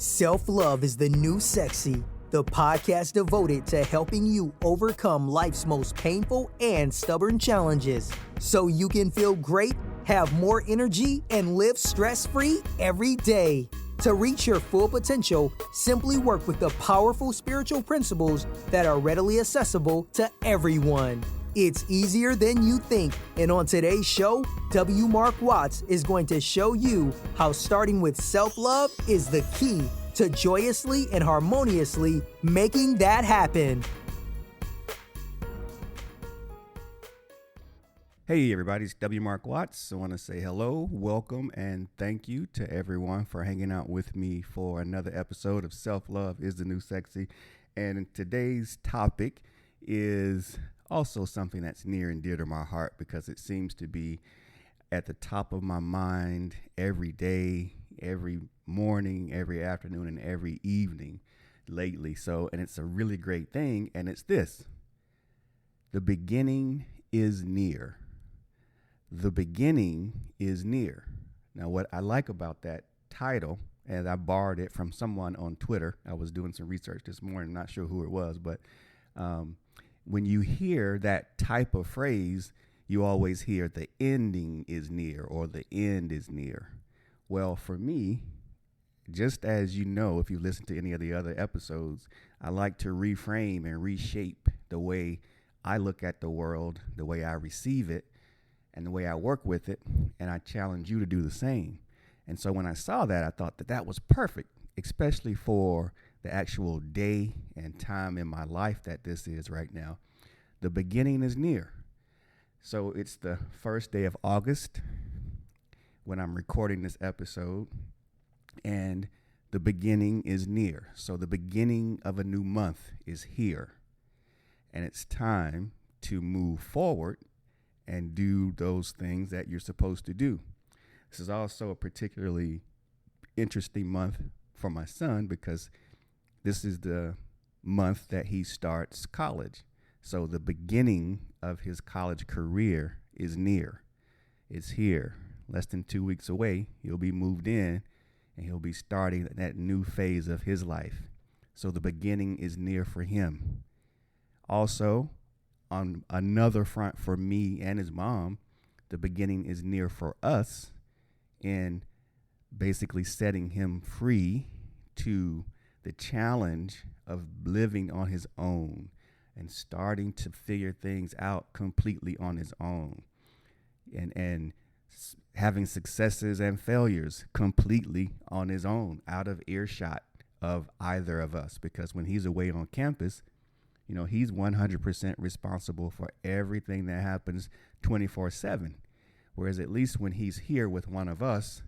Self-love is the new sexy, the podcast devoted to helping you overcome life's most painful and stubborn challenges so you can feel great, have more energy, and live stress-free every day. To reach your full potential, simply work with the powerful spiritual principles that are readily accessible to everyone. It's easier than you think, and on today's show, W. Mark Watts is going to show you how starting with self-love is the key to joyously and harmoniously making that happen. Hey everybody, it's W. Mark Watts. I want to say hello, welcome, and thank you to everyone for hanging out with me for another episode of Self-Love is the New Sexy. And today's topic is also something that's near and dear to my heart because it seems to be at the top of my mind every day, every morning, every afternoon, and every evening lately. And it's a really great thing, and it's this: the beginning is near. The beginning is near. Now, what I like about that title, and I borrowed it from someone on Twitter. I was doing some research this morning, not sure who it was, but when you hear that type of phrase, you always hear the ending is near or the end is near. Well, for me, just as you know, if you listen to any of the other episodes, I like to reframe and reshape the way I look at the world, the way I receive it, and the way I work with it. And I challenge you to do the same. And so when I saw that, I thought that that was perfect, especially for the actual day and time in my life that this is right now. The beginning is near. So it's the first day of August when I'm recording this episode, and the beginning is near. So the beginning of a new month is here, and it's time to move forward and do those things that you're supposed to do. This is also a particularly interesting month for my son because this is the month that he starts college. So the beginning of his college career is near. It's here. Less than 2 weeks away, he'll be moved in and he'll be starting that new phase of his life. So the beginning is near for him. Also, on another front for me and his mom, the beginning is near for us in basically setting him free to the challenge of living on his own and starting to figure things out completely on his own and having successes and failures completely on his own, out of earshot of either of us. Because when he's away on campus, you know, he's 100% responsible for everything that happens 24/7. Whereas at least when he's here with one of us,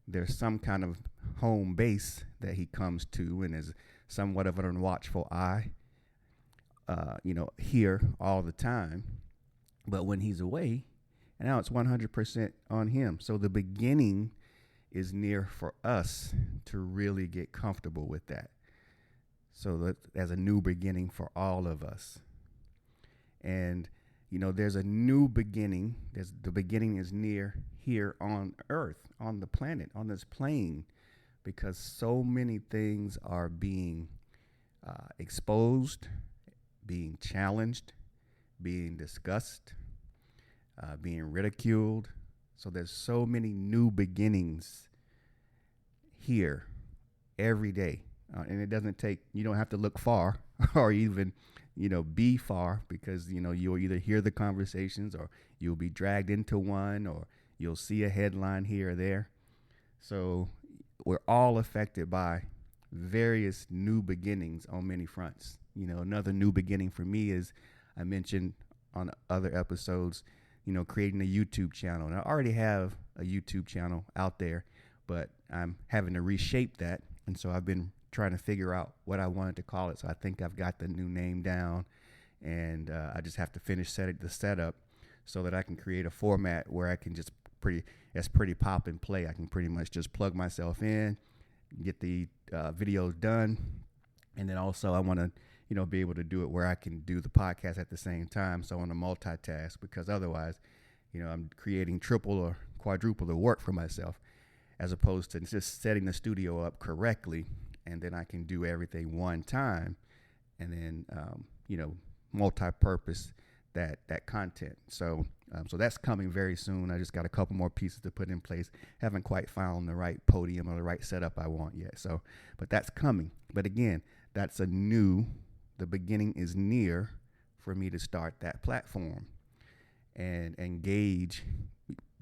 there's some kind of home base that he comes to and is somewhat of an watchful eye, here all the time. But when he's away, and now it's 100% on him. So the beginning is near for us to really get comfortable with that. So that as a new beginning for all of us. And, there's a new beginning. The beginning is near here on earth, on the planet, on this plane, because so many things are being exposed, being challenged, being discussed, being ridiculed. So there's so many new beginnings here every day. And it doesn't take, you don't have to look far or even, be far because, you'll either hear the conversations or you'll be dragged into one or you'll see a headline here or there. So we're all affected by various new beginnings on many fronts. Another new beginning for me is, I mentioned on other episodes, creating a YouTube channel. And I already have a YouTube channel out there, but I'm having to reshape that. And so I've been trying to figure out what I wanted to call it. So I think I've got the new name down, and I just have to finish the setup so that I can create a format where I can just pretty pop and play. I can pretty much just plug myself in, get the videos done, and then also I want to be able to do it where I can do the podcast at the same time. So I want to multitask because otherwise, I'm creating triple or quadruple the work for myself as opposed to just setting the studio up correctly and then I can do everything one time, and then multi-purpose that content. So that's coming very soon. I just got a couple more pieces to put in place. Haven't quite found the right podium or the right setup I want yet. So, but that's coming. But again, the beginning is near for me to start that platform and engage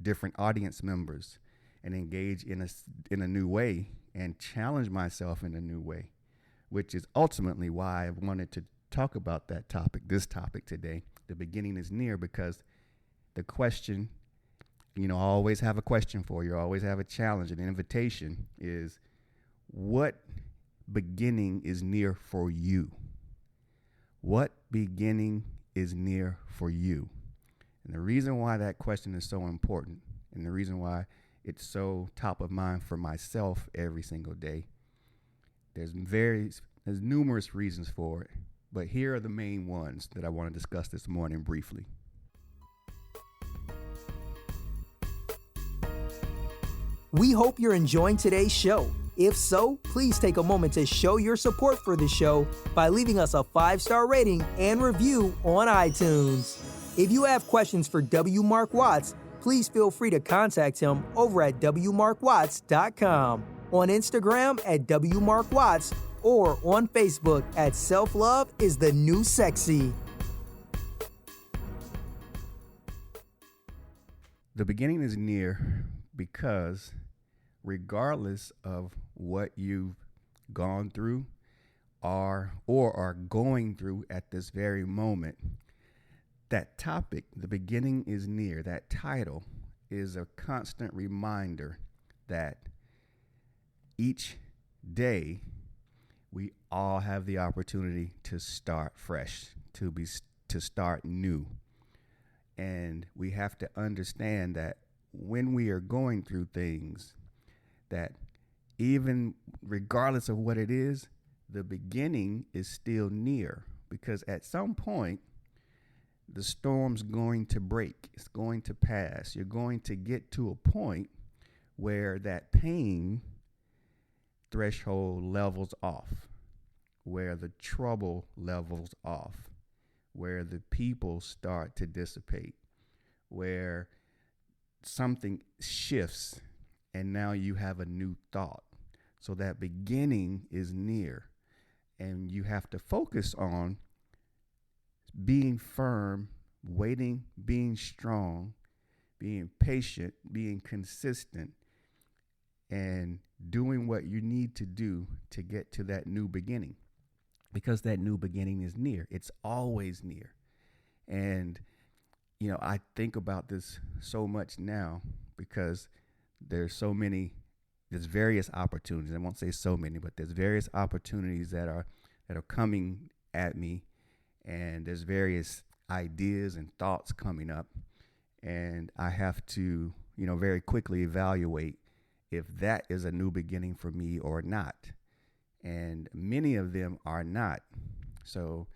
different audience members and engage in a new way and challenge myself in a new way, which is ultimately why I wanted to talk about this topic today. The beginning is near, because the question, I always have a question for you, I always have a challenge, an invitation is, what beginning is near for you? What beginning is near for you? And the reason why that question is so important, and the reason why it's so top of mind for myself every single day, there's numerous reasons for it, but here are the main ones that I want to discuss this morning briefly. We hope you're enjoying today's show. If so, please take a moment to show your support for the show by leaving us a 5-star rating and review on iTunes. If you have questions for W. Mark Watts, please feel free to contact him over at wmarkwatts.com, on Instagram at wmarkwatts, or on Facebook at Self-Love is the New Sexy. The beginning is near because regardless of what you've gone through or are going through at this very moment, that topic, the beginning is near, that title is a constant reminder that each day we all have the opportunity to start fresh, to start new. And we have to understand that when we are going through things, that even regardless of what it is, the beginning is still near, because at some point, the storm's going to break. It's going to pass. You're going to get to a point where that pain threshold levels off, where the trouble levels off, where the people start to dissipate, where something shifts and now you have a new thought. So that beginning is near, and you have to focus on being firm, waiting, being strong, being patient, being consistent, and doing what you need to do to get to that new beginning, because that new beginning is near. It's always near. And, I think about this so much now because there's various opportunities. I won't say so many, but there's various opportunities that are coming at me, and there's various ideas and thoughts coming up, and I have to, very quickly evaluate if that is a new beginning for me or not. And many of them are not. So,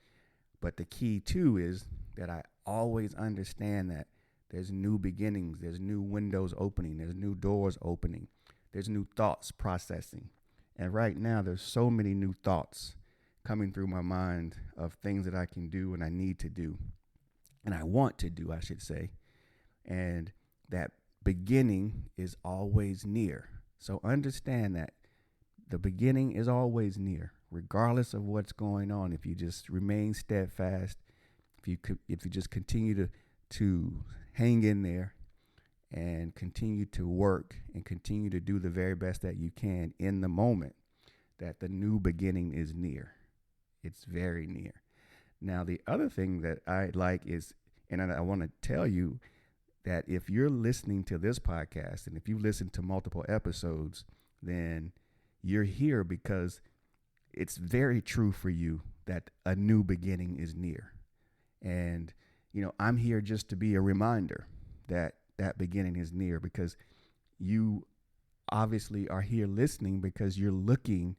but the key too is that I always understand that there's new beginnings, there's new windows opening, there's new doors opening, there's new thoughts processing. And right now there's so many new thoughts coming through my mind of things that I can do and I need to do, and I want to do, I should say. And that beginning is always near. So understand that the beginning is always near, regardless of what's going on. If you just remain steadfast, if you just continue to hang in there and continue to work and continue to do the very best that you can in the moment, that the new beginning is near. It's very near. Now, the other thing that I like is, and I want to tell you that if you're listening to this podcast and if you listen to multiple episodes, then you're here because it's very true for you that a new beginning is near. And, I'm here just to be a reminder that that beginning is near, because you obviously are here listening because you're looking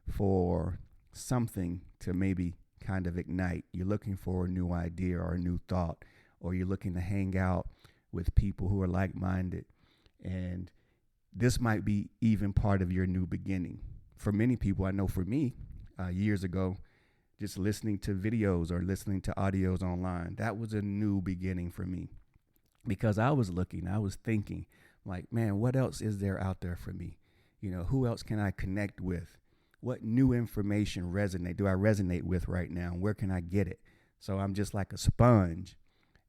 for something to maybe kind of ignite. You're looking for a new idea or a new thought, or you're looking to hang out with people who are like-minded. And this might be even part of your new beginning. for many people, I know for me, years ago, just listening to videos or listening to audios online, that was a new beginning for me, because I was thinking like, man, what else is there out there for me? Who else can I connect with? What new information do I resonate with right now? Where can I get it? So I'm just like a sponge.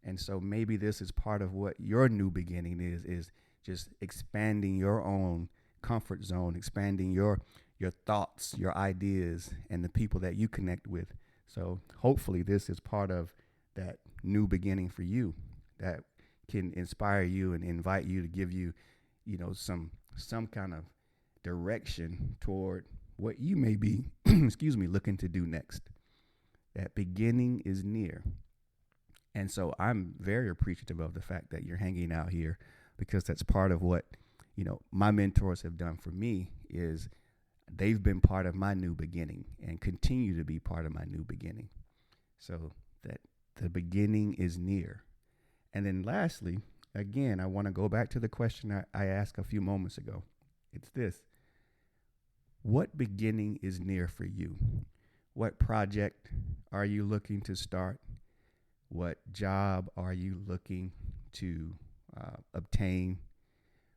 And so maybe this is part of what your new beginning is just expanding your own comfort zone, expanding your thoughts, your ideas, and the people that you connect with. So hopefully this is part of that new beginning for you that can inspire you and invite you to give you, some kind of direction toward what you may be, looking to do next. That beginning is near. And so I'm very appreciative of the fact that you're hanging out here, because that's part of what, my mentors have done for me is they've been part of my new beginning and continue to be part of my new beginning. So that the beginning is near. And then lastly, again, I want to go back to the question I asked a few moments ago. It's this: what beginning is near for you? What project are you looking to start? What job are you looking to obtain?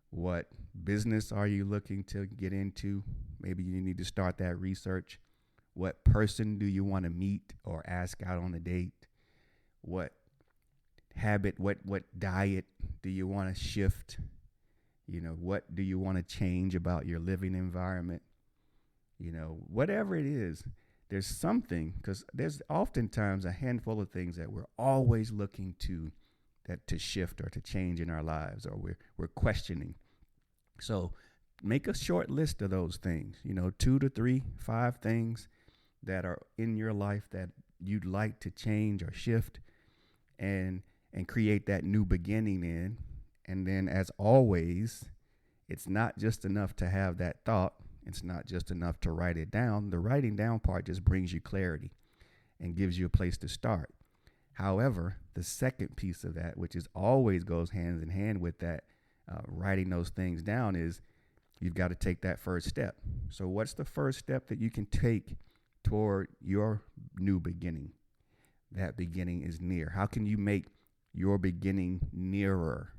What business are you looking to get into? Maybe you need to start that research. What person do you want to meet or ask out on a date? What habit, what diet do you want to shift? What do you want to change about your living environment? Whatever it is, there's something, because there's oftentimes a handful of things that we're always looking to shift or to change in our lives, or we're questioning. So make a short list of those things, 2 to 3, 5 things that are in your life that you'd like to change or shift, and create that new beginning in. And then, as always, it's not just enough to have that thought. It's not just enough to write it down. The writing down part just brings you clarity and gives you a place to start. However, the second piece of that, which is always goes hand in hand with that, writing those things down, is you've got to take that first step. So what's the first step that you can take toward your new beginning? That beginning is near. How can you make your beginning nearer?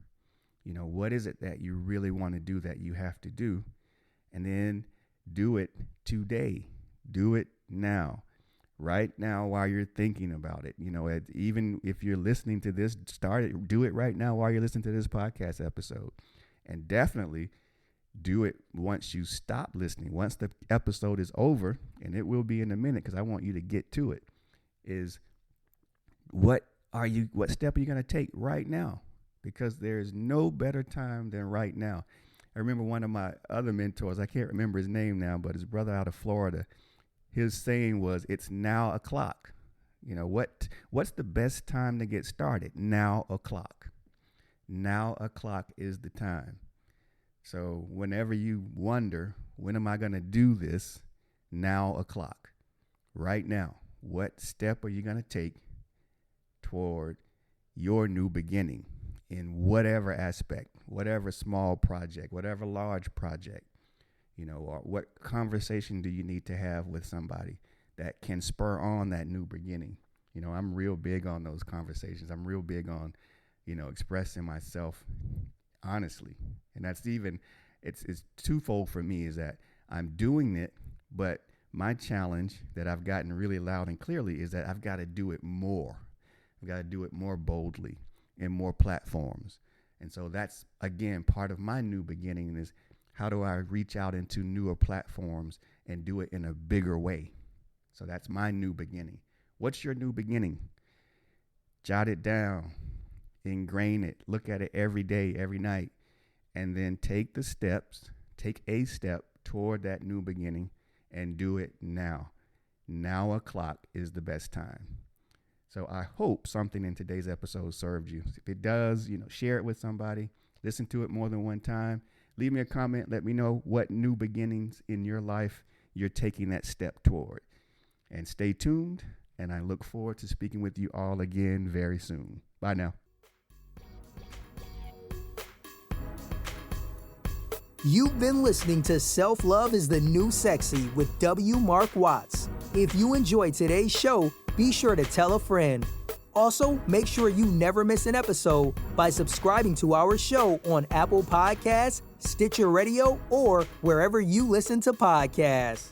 What is it that you really want to do that you have to do? And then do it today. Do it now. Right now, while you're thinking about it. Even if you're listening to this, do it right now while you're listening to this podcast episode. And definitely do it once you stop listening. Once the episode is over, and it will be in a minute, because I want you to get to it, is what step are you going to take right now? Because there's no better time than right now. I remember one of my other mentors, I can't remember his name now, but his brother out of Florida, his saying was, it's now o'clock. What's the best time to get started? Now o'clock. Now o'clock is the time. So whenever you wonder, when am I going to do this? Now o'clock. Right now. What step are you going to take toward your new beginning in whatever aspect, whatever small project, whatever large project, or what conversation do you need to have with somebody that can spur on that new beginning? I'm real big on those conversations. I'm real big on, expressing myself honestly. And that's it's twofold for me, is that I'm doing it, but my challenge that I've gotten really loud and clearly is that I've got to do it more. I've got to do it more boldly in more platforms. And so that's, again, part of my new beginning is, how do I reach out into newer platforms and do it in a bigger way? So that's my new beginning. What's your new beginning? Jot it down, ingrain it, look at it every day, every night, and then take a step toward that new beginning and do it now. Now o'clock is the best time. So I hope something in today's episode served you. If it does, share it with somebody, listen to it more than one time. Leave me a comment. Let me know what new beginnings in your life you're taking that step toward. And stay tuned, and I look forward to speaking with you all again very soon. Bye now. You've been listening to Self-Love is the New Sexy with W. Mark Watts. If you enjoyed today's show, be sure to tell a friend. Also, make sure you never miss an episode by subscribing to our show on Apple Podcasts, Stitcher Radio, or wherever you listen to podcasts.